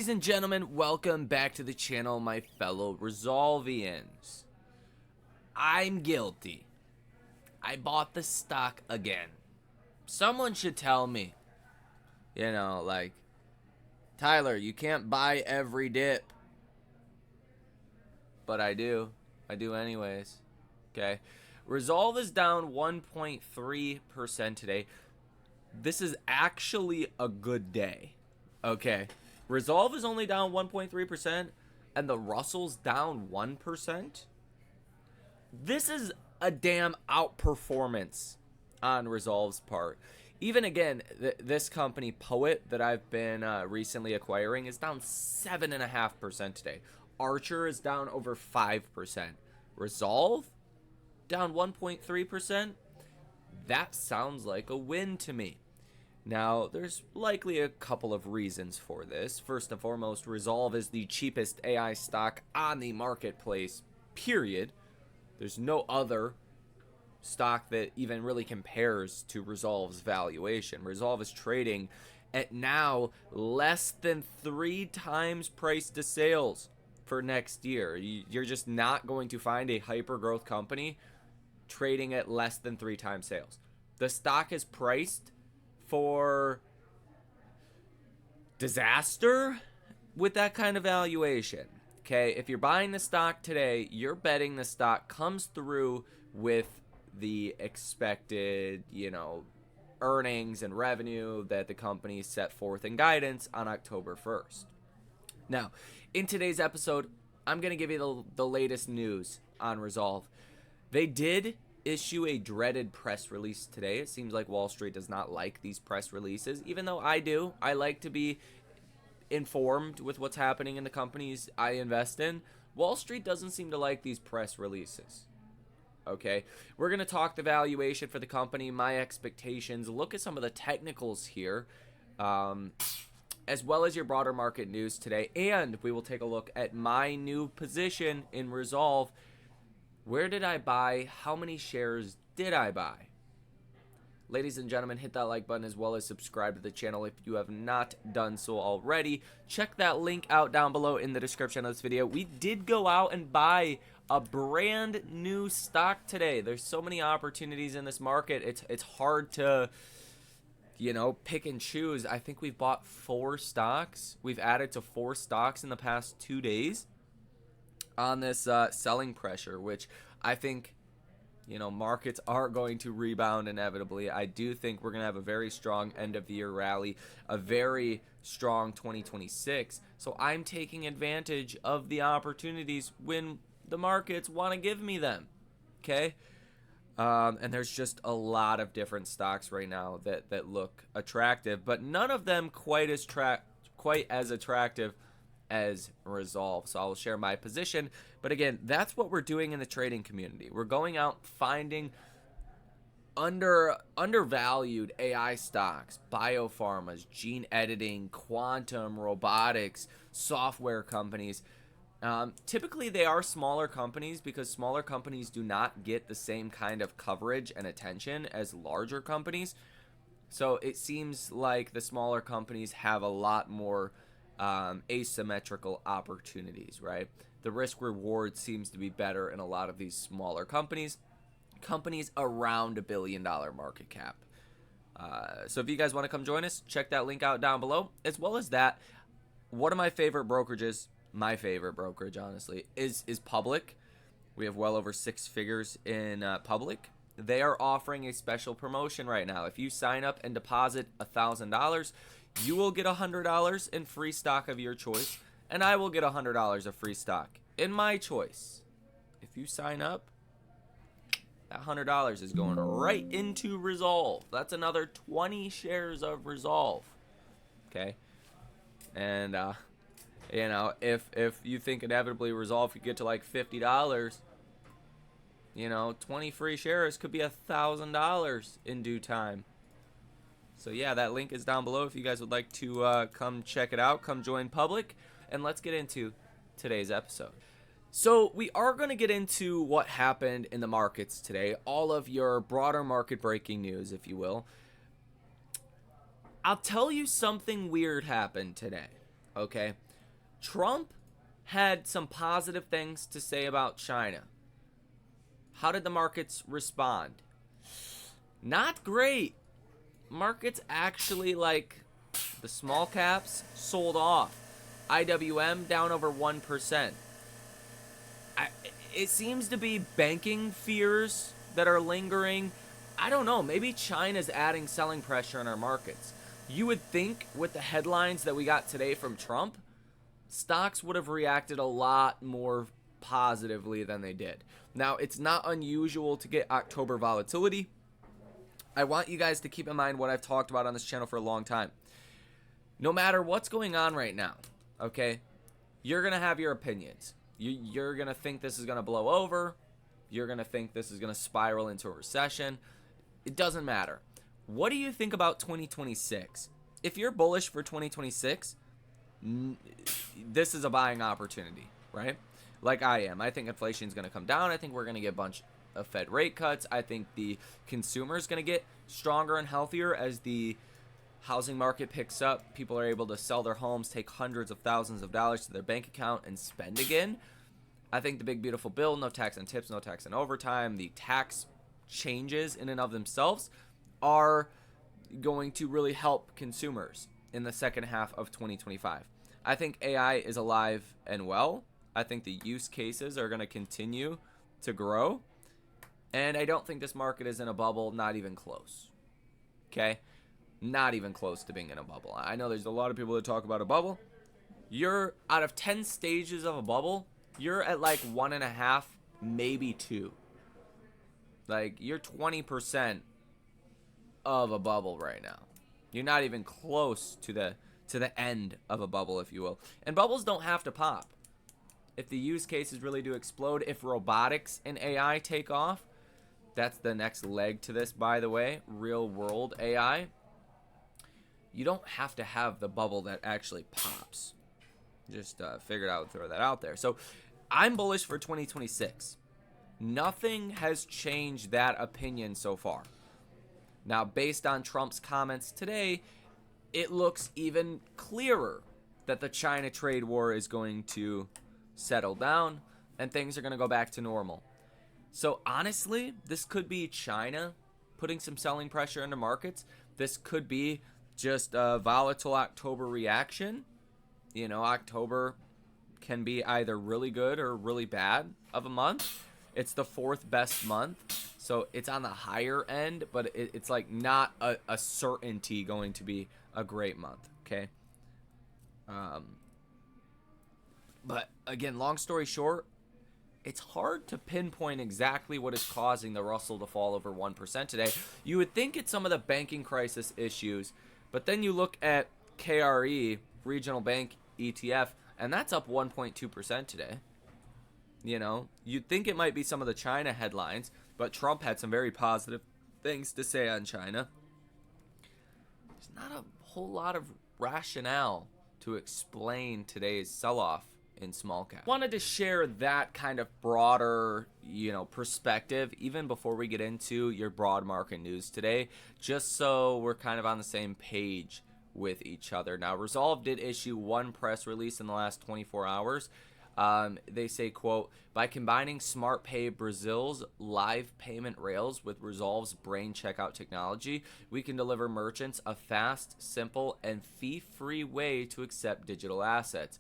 Ladies and gentlemen, welcome back to the channel, my fellow Rezolvians. I'm guilty. I bought the stock again. Someone should tell me. Like, Tyler, you can't buy every dip. But I do. I do anyways. Okay. Rezolve is down 1.3% today. This is actually a good day. Okay. Rezolve is only down 1.3% and the Russell's down 1%. This is a damn outperformance on Rezolve's part. Even again, this company, Poet, that I've been recently acquiring, is down 7.5% today. Archer is down over 5%. Rezolve, down 1.3%. That sounds like a win to me. Now, there's likely a couple of reasons for this. First and foremost, Rezolve is the cheapest AI stock on the marketplace, period. There's no other stock that even really compares to Rezolve's valuation. Rezolve is trading at now less than 3 times price to sales for next year. You're just not going to find a hyper-growth company trading at less than 3 times sales. The stock is priced for disaster with that kind of valuation. Okay, if you're buying the stock today, you're betting the stock comes through with the expected, earnings and revenue that the company set forth in guidance on October 1st. Now, in today's episode, I'm going to give you the latest news on Rezolve. They did issue a dreaded press release today. It seems like Wall Street does not like these press releases, even though I do. I like to be informed with what's happening in the companies I invest in. Wall Street doesn't seem to like these press releases. Okay, we're going to talk the valuation for the company, my expectations, look at some of the technicals here, as well as your broader market news today, and we will take a look at my new position in Rezolve. Where did I buy? How many shares did I buy? Ladies and gentlemen, hit that like button as well as subscribe to the channel if you have not done so already. Check that link out down below in the description of this video. We did go out and buy a brand new stock today. There's so many opportunities in this market. It's hard to, pick and choose. I think we've bought 4 stocks. We've added to 4 stocks in the past 2 days on this selling pressure, which I think, markets are going to rebound inevitably. I do think we're going to have a very strong end of the year rally, a very strong 2026. So I'm taking advantage of the opportunities when the markets want to give me them. Okay. And there's just a lot of different stocks right now that look attractive, but none of them quite as attractive as Rezolve. So I will share my position. But again, that's what we're doing in the trading community. We're going out finding undervalued AI stocks, biopharmas, gene editing, quantum, robotics, software companies. Typically they are smaller companies because smaller companies do not get the same kind of coverage and attention as larger companies. So it seems like the smaller companies have a lot more asymmetrical opportunities, right? The risk reward seems to be better in a lot of these smaller companies around $1 billion market cap. So if you guys want to come join us, check that link out down below. As well as that, one of my favorite brokerages, my favorite brokerage honestly, is Public. We have well over 6 figures in Public. They are offering a special promotion right now. If you sign up and deposit $1,000, you will get $100 in free stock of your choice, and I will get $100 of free stock in my choice. If you sign up, that $100 is going right into Rezolve. That's another 20 shares of Rezolve. Okay, and if you think inevitably Rezolve could get to like $50, 20 free shares could be $1,000 in due time. So yeah, that link is down below if you guys would like to come check it out, come join Public, and let's get into today's episode. So we are going to get into what happened in the markets today, all of your broader market breaking news, if you will. I'll tell you something weird happened today, okay? Trump had some positive things to say about China. How did the markets respond? Not great. Markets actually, like the small caps, sold off. IWM down over 1%. It seems to be banking fears that are lingering. I don't know. Maybe China's adding selling pressure in our markets. You would think with the headlines that we got today from Trump, stocks would have reacted a lot more positively than they did. Now, it's not unusual to get October volatility. I want you guys to keep in mind what I've talked about on this channel for a long time. No matter what's going on right now, okay, you're going to have your opinions. You're going to think this is going to blow over. You're going to think this is going to spiral into a recession. It doesn't matter. What do you think about 2026? If you're bullish for 2026, this is a buying opportunity, right? Like I am. I think inflation is going to come down. I think we're going to get a bunch of Fed rate cuts. I think the consumer is going to get stronger and healthier as the housing market picks up. People are able to sell their homes, take hundreds of thousands of dollars to their bank account, and spend again. I think the big beautiful bill, no tax on tips, no tax on overtime, the tax changes in and of themselves are going to really help consumers in the second half of 2025. I think AI is alive and well. I think the use cases are going to continue to grow. And I don't think this market is in a bubble, not even close. Okay? Not even close to being in a bubble. I know there's a lot of people that talk about a bubble. You're out of 10 stages of a bubble, you're at like 1.5, maybe 2. Like, you're 20% of a bubble right now. You're not even close to the end of a bubble, if you will. And bubbles don't have to pop. If the use cases really do explode, if robotics and AI take off, that's the next leg to this, by the way, real world AI. You don't have to have the bubble that actually pops. Just figured out, throw that out there. So I'm bullish for 2026. Nothing has changed that opinion so far. Now, based on Trump's comments today, it looks even clearer that the China trade war is going to settle down and things are going to go back to normal. So honestly, this could be China putting some selling pressure into markets. This could be just a volatile October reaction. You know, October can be either really good or really bad of a month. It's the 4th best month, so it's on the higher end, but it's like not a certainty going to be a great month, okay? But again, long story short, it's hard to pinpoint exactly what is causing the Russell to fall over 1% today. You would think it's some of the banking crisis issues, but then you look at KRE, Regional Bank ETF, and that's up 1.2% today. You know, you'd think it might be some of the China headlines, but Trump had some very positive things to say on China. There's not a whole lot of rationale to explain today's sell-off in small cap. Wanted to share that kind of broader, perspective even before we get into your broad market news today, just so we're kind of on the same page with each other. Now, Rezolve did issue one press release in the last 24 hours. They say, quote, by combining SmartPay Brazil's live payment rails with Rezolve's brain checkout technology, we can deliver merchants a fast, simple, and fee-free way to accept digital assets,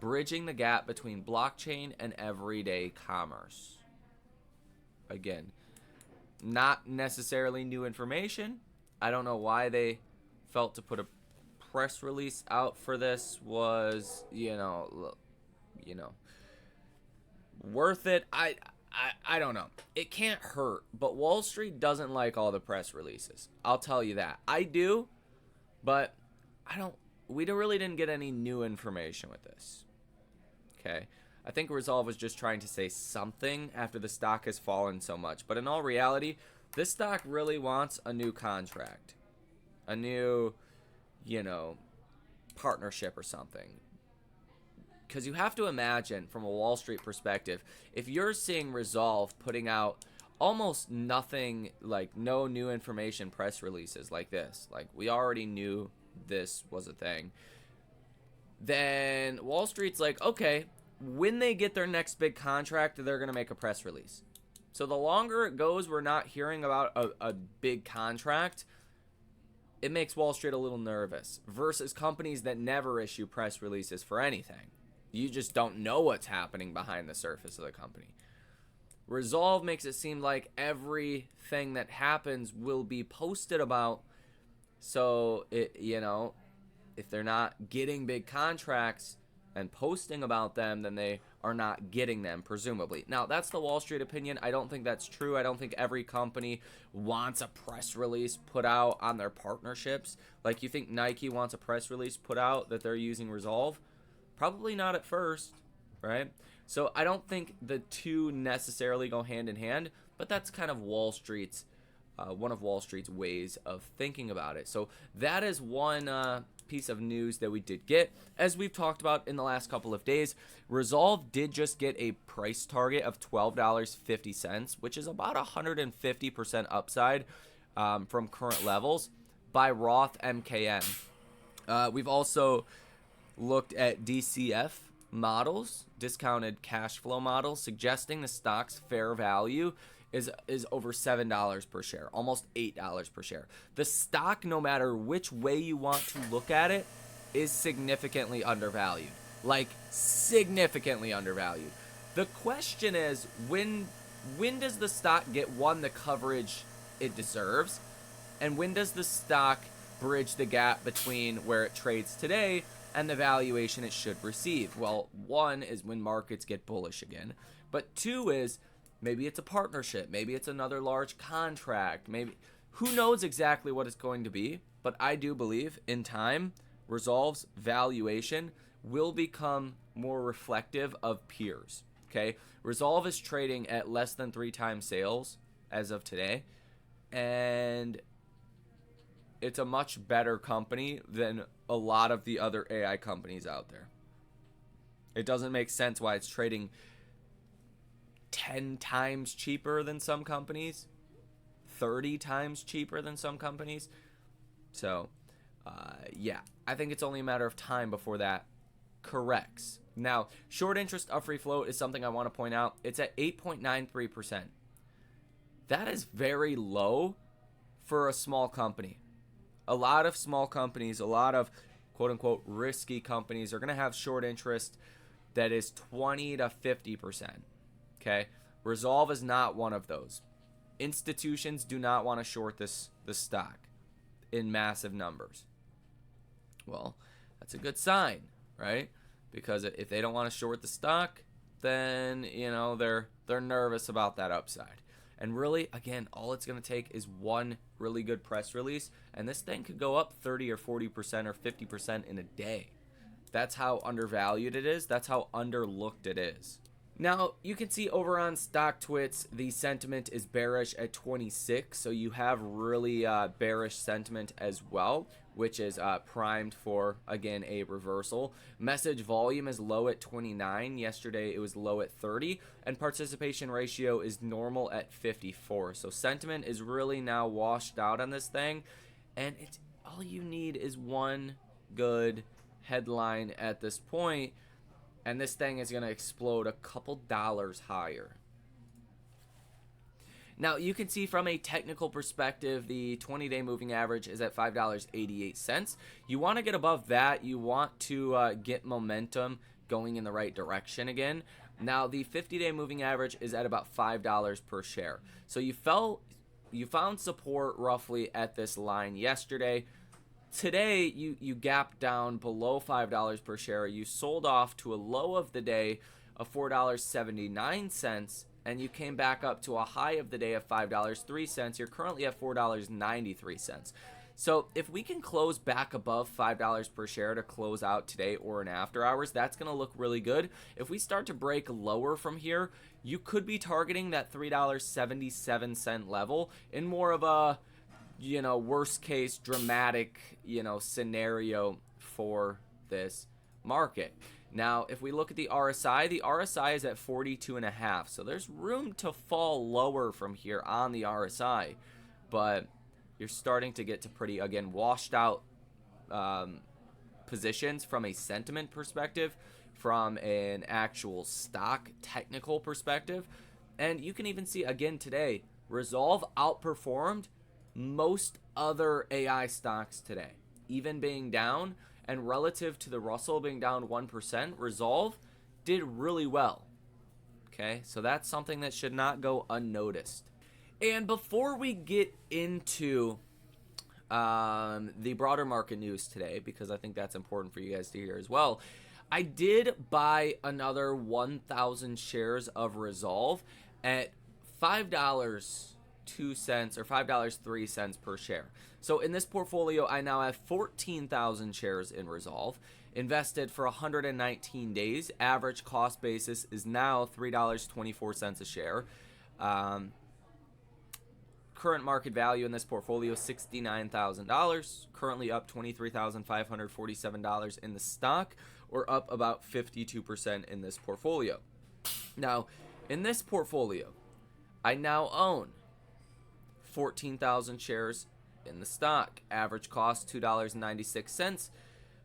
bridging the gap between blockchain and everyday commerce. Again, not necessarily new information. I don't know why they felt to put a press release out for this was, worth it. I don't know. It can't hurt, but Wall Street doesn't like all the press releases. I'll tell you that. I do, but we really didn't get any new information with this. Okay. I think Rezolve was just trying to say something after the stock has fallen so much. But in all reality, this stock really wants a new contract, a new, partnership or something. Because you have to imagine from a Wall Street perspective, if you're seeing Rezolve putting out almost nothing, like no new information press releases like this, like we already knew this was a thing. then Wall Street's like, okay, when they get their next big contract, they're going to make a press release. So the longer it goes, we're not hearing about a big contract. It makes Wall Street a little nervous versus companies that never issue press releases for anything. You just don't know what's happening behind the surface of the company. Rezolve makes it seem like everything that happens will be posted about. So, if they're not getting big contracts and posting about them, then they are not getting them, presumably. Now, that's the Wall Street opinion. I don't think that's true. I don't think every company wants a press release put out on their partnerships. Like, you think Nike wants a press release put out that they're using Rezolve? Probably not at first, right? So I don't think the two necessarily go hand in hand, but that's kind of one of Wall Street's ways of thinking about it. So that is one piece of news that we did get. As we've talked about in the last couple of days, Rezolve did just get a price target of $12.50, which is about 150% upside from current levels by Roth MKM. We've also looked at DCF models, discounted cash flow models, suggesting the stock's fair value is over $7 per share, almost $8 per share. The stock, no matter which way you want to look at it, is significantly undervalued. Like, significantly undervalued. The question is, when does the stock get, one, the coverage it deserves, and when does the stock bridge the gap between where it trades today and the valuation it should receive? Well, one is when markets get bullish again, but two is maybe it's a partnership, maybe it's another large contract, maybe who knows exactly what it's going to be. But I do believe in time, Rezolve's valuation will become more reflective of peers. Okay, Rezolve is trading at less than 3 times sales as of today, and it's a much better company than a lot of the other AI companies out there. It doesn't make sense why it's trading 10 times cheaper than some companies, 30 times cheaper than some companies. So, I think it's only a matter of time before that corrects. Now, short interest of free float is something I want to point out. It's at 8.93%. That is very low for a small company. A lot of small companies, a lot of quote-unquote risky companies are going to have short interest that is 20 to 50%. Okay? Rezolve is not one of those. Institutions do not want to short this stock in massive numbers. Well, that's a good sign, right? Because if they don't want to short the stock, then, they're nervous about that upside. And really, again, all it's going to take is one really good press release, and this thing could go up 30 or 40% or 50% in a day. That's how undervalued it is. That's how underlooked it is. Now, you can see over on StockTwits, the sentiment is bearish at 26, so you have really bearish sentiment as well, which is primed for, again, a reversal. Message volume is low at 29. Yesterday, it was low at 30, and participation ratio is normal at 54. So sentiment is really now washed out on this thing, and it's all you need is one good headline at this point, and this thing is going to explode a couple dollars higher. Now, you can see from a technical perspective, the 20-day moving average is at $5.88. You want to get above that. You want to get momentum going in the right direction again. Now, the 50-day moving average is at about $5 per share. So you found support roughly at this line yesterday. Today, you gapped down below $5 per share. You sold off to a low of the day of $4.79, and you came back up to a high of the day of $5.03. You're currently at $4.93. So if we can close back above $5 per share to close out today or in after hours, that's going to look really good. If we start to break lower from here, you could be targeting that $3.77 level in more of a worst case dramatic, scenario for this market. Now, if we look at the RSI is at 42.5. So there's room to fall lower from here on the RSI, but you're starting to get to pretty, again, washed out positions from a sentiment perspective, from an actual stock technical perspective. And you can even see again today, Rezolve outperformed most other AI stocks today, even being down. And relative to the Russell being down 1%, Rezolve did really well. Okay, so that's something that should not go unnoticed. And before we get into the broader market news today, because I think that's important for you guys to hear as well, I did buy another 1,000 shares of Rezolve at $5.02 or $5.03 per share. So in this portfolio, I now have 14,000 shares in Rezolve, invested for 119 days. Average cost basis is now $3.24 a share. Current market value in this portfolio is $69,000, currently up $23,547 in the stock, or up about 52% in this portfolio. Now, in this portfolio, I now own 14,000 shares in the stock. Average cost $2.96.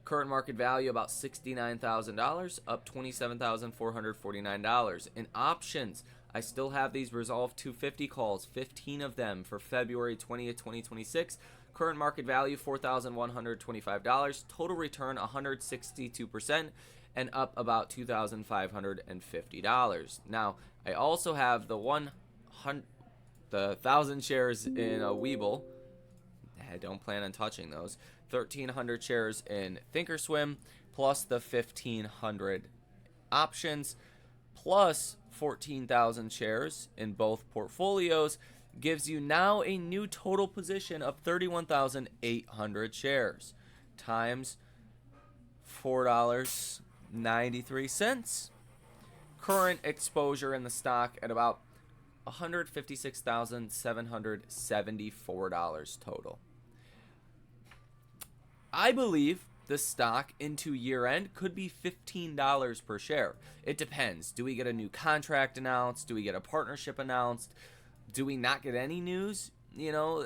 Current market value about $69,000, up $27,449. In options, I still have these Rezolve 250 calls, 15 of them for February 20th, 2026. Current market value $4,125. Total return 162%, and up about $2,550. Now, I also have the 1,000 shares in a Webull. I don't plan on touching those. 1,300 shares in Thinkorswim, plus the 1,500 options, plus 14,000 shares in both portfolios, gives you now a new total position of 31,800 shares times $4.93. Current exposure in the stock at about $156,774 total. I believe the stock into year end could be $15 per share. It depends. Do we get a new contract announced? Do we get a partnership announced? Do we not get any news? You know,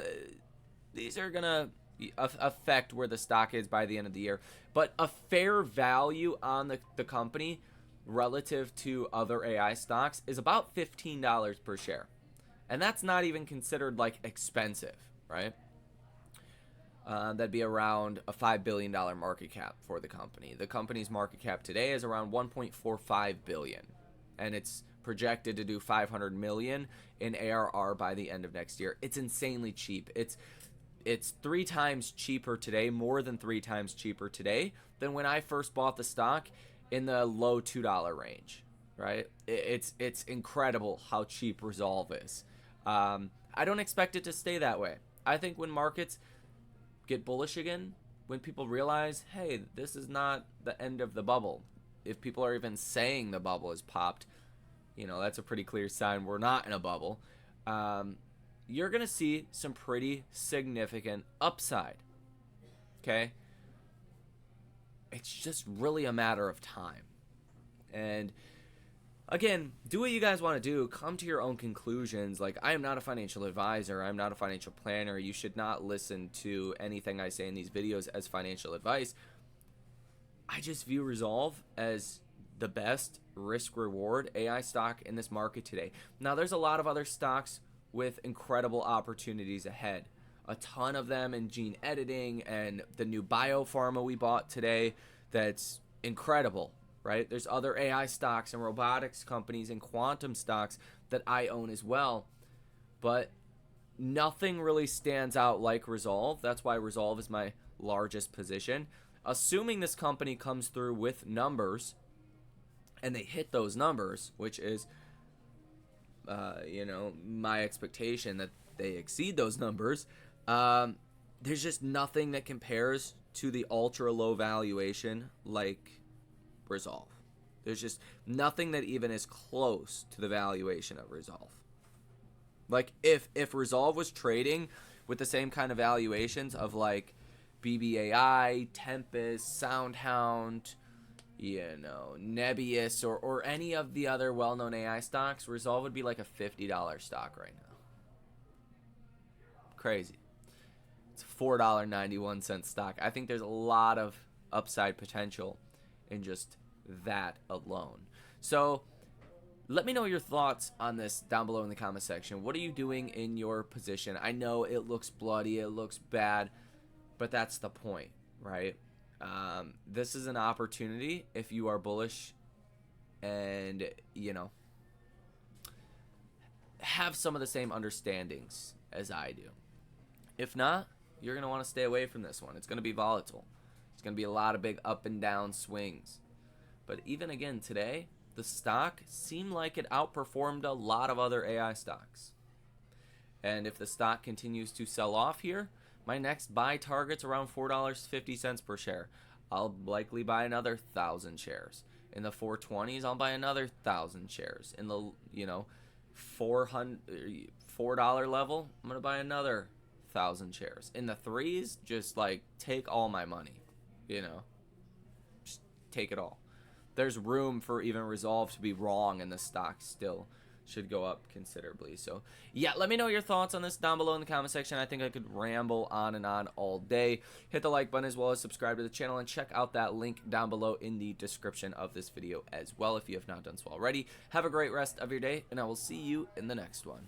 these are going to affect where the stock is by the end of the year. But a fair value on the company relative to other AI stocks is about $15 per share. And that's not even considered like expensive, right? That'd be around a $5 billion market cap for the company. The company's market cap today is around $1.45 billion, and it's projected to do $500 million in ARR by the end of next year. It's insanely cheap. It's 3 times cheaper today, more than 3 times cheaper today than when I first bought the stock in the low $2 range, right? It's incredible how cheap Rezolve is. I don't expect it to stay that way. I think when markets get bullish again, when people realize, hey, this is not the end of the bubble. If people are even saying the bubble is popped, you know, that's a pretty clear sign we're not in a bubble. You're going to see some pretty significant upside. Okay? It's just really a matter of time. And again, do what you guys want to do. Come to your own conclusions. Like, I am not a financial advisor. I'm not a financial planner. You should not listen to anything I say in these videos as financial advice. I just view Rezolve as the best risk-reward AI stock in this market today. Now, there's a lot of other stocks with incredible opportunities ahead. A ton of them in gene editing and the new biopharma we bought today. That's incredible. Right? There's other AI stocks and robotics companies and quantum stocks that I own as well. But nothing really stands out like Rezolve. That's why Rezolve is my largest position. Assuming this company comes through with numbers and they hit those numbers, which is, my expectation that they exceed those numbers, there's just nothing that compares to the ultra low valuation like Rezolve. There's just nothing that even is close to the valuation of Rezolve. Like if Rezolve was trading with the same kind of valuations of like BBAI, Tempest, SoundHound, Nebius, or any of the other well-known AI stocks, Rezolve would be like a $50 stock right now. Crazy. It's a $4.91 stock. I think there's a lot of upside potential in just that alone. So let me know your thoughts on this down below in the comment section. What are you doing in your position? I know it looks bloody, it looks bad, but that's the point, right? This is an opportunity if you are bullish and, you know, have some of the same understandings as I do. If not, you're going to want to stay away from this one. It's going to be volatile. It's going to be a lot of big up and down swings. But even again today, the stock seemed like it outperformed a lot of other AI stocks. And if the stock continues to sell off here, my next buy target's around $4.50 per share. I'll likely buy another 1,000 shares. In the 420s, I'll buy another 1,000 shares. In the, you know, $4 level, I'm going to buy another 1,000 shares. In the threes, just like take all my money, you know, just take it all. There's room for even Rezolve to be wrong, and the stock still should go up considerably. So yeah, let me know your thoughts on this down below in the comment section. I think I could ramble on and on all day. Hit the like button as well as subscribe to the channel, and check out that link down below in the description of this video as well if you have not done so already. Have a great rest of your day, and I will see you in the next one.